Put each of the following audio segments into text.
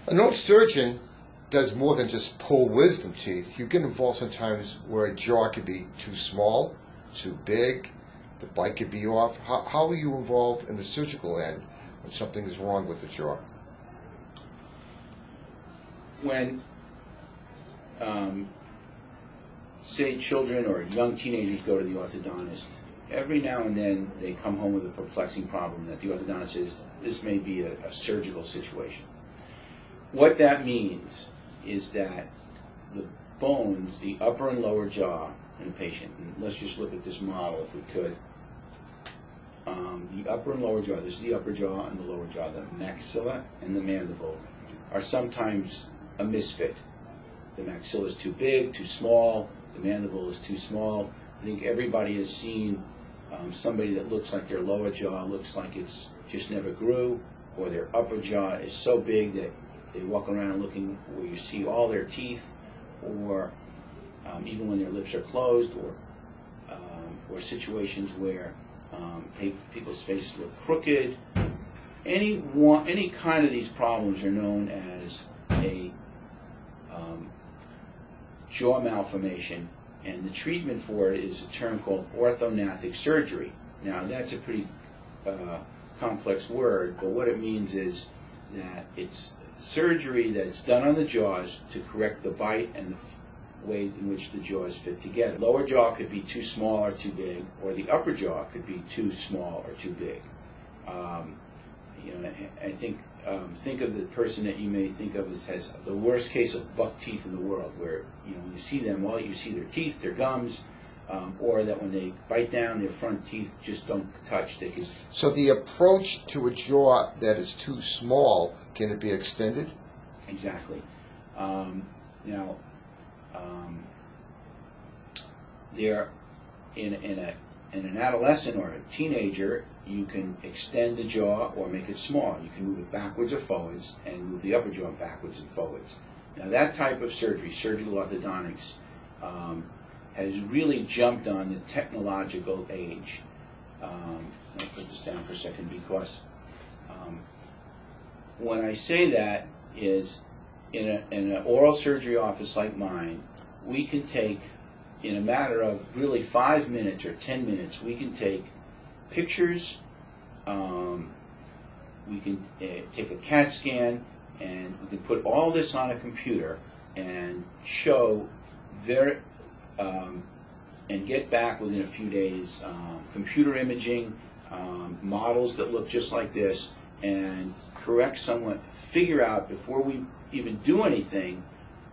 An old surgeon does more than just pull wisdom teeth. You get involved sometimes where a jaw could be too small, too big, the bite could be off. How are you involved in the surgical end when something is wrong with the jaw? When, say, children or young teenagers go to the orthodontist, every now and then they come home with a perplexing problem that the orthodontist says, this may be a surgical situation. What that means is that the bones, the upper and lower jaw in a patient, and let's just look at this model if we could. The upper and lower jaw, this is the upper jaw and the lower jaw, the maxilla and the mandible, are sometimes a misfit. The maxilla is too big, too small, the mandible is too small. I think everybody has seen somebody that looks like their lower jaw looks like it's just never grew, or their upper jaw is so big that they walk around looking where you see all their teeth, or even when their lips are closed, or situations where people's faces look crooked. Any kind of these problems are known as a jaw malformation, and the treatment for it is a term called orthognathic surgery. Now, that's a pretty complex word, but what it means is that it's surgery that's done on the jaws to correct the bite and the way in which the jaws fit together. Lower jaw could be too small or too big, or the upper jaw could be too small or too big. I think of the person that you may think of as has the worst case of buck teeth in the world, where when you see them, all you see their teeth, their gums, or that when they bite down, their front teeth just don't touch. So the approach to a jaw that is too small, can it be extended? Exactly. Now, there in an adolescent or a teenager, you can extend the jaw or make it small. You can move it backwards or forwards, and move the upper jaw backwards and forwards. Now, that type of surgery, surgical orthodontics, has really jumped on the technological age. I'll put this down for a second because when I say that is in an oral surgery office like mine, we can take, in a matter of really 5 minutes or 10 minutes, we can take pictures, we can take a CAT scan, and we can put all this on a computer and show and get back within a few days computer imaging, models that look just like this, and correct someone, figure out before we even do anything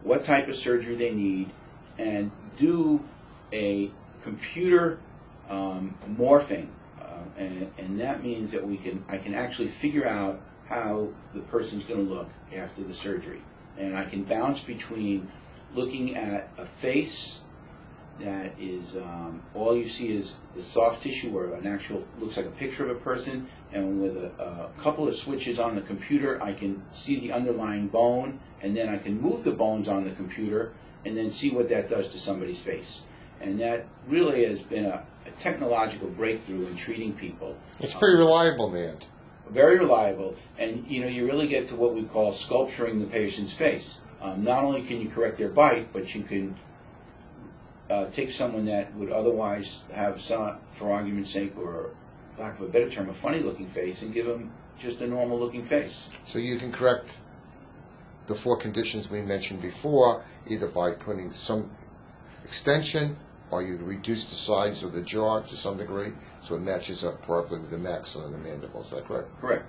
what type of surgery they need, and do a computer morphing. And that means that I can actually figure out how the person's going to look after the surgery. And I can bounce between looking at a face that is, all you see is the soft tissue, or an actual, looks like a picture of a person, and with a couple of switches on the computer, I can see the underlying bone, and then I can move the bones on the computer, and then see what that does to somebody's face. And that really has been a technological breakthrough in treating people. It's pretty reliable, man. Very reliable, and you really get to what we call sculpturing the patient's face. Not only can you correct their bite, but you can take someone that would otherwise have some, for argument's sake, or lack of a better term, a funny-looking face, and give them just a normal-looking face. So you can correct the 4 conditions we mentioned before, either by putting some extension, or you reduce the size of the jaw to some degree so it matches up properly with the maxilla and the mandible. Is that correct? Correct.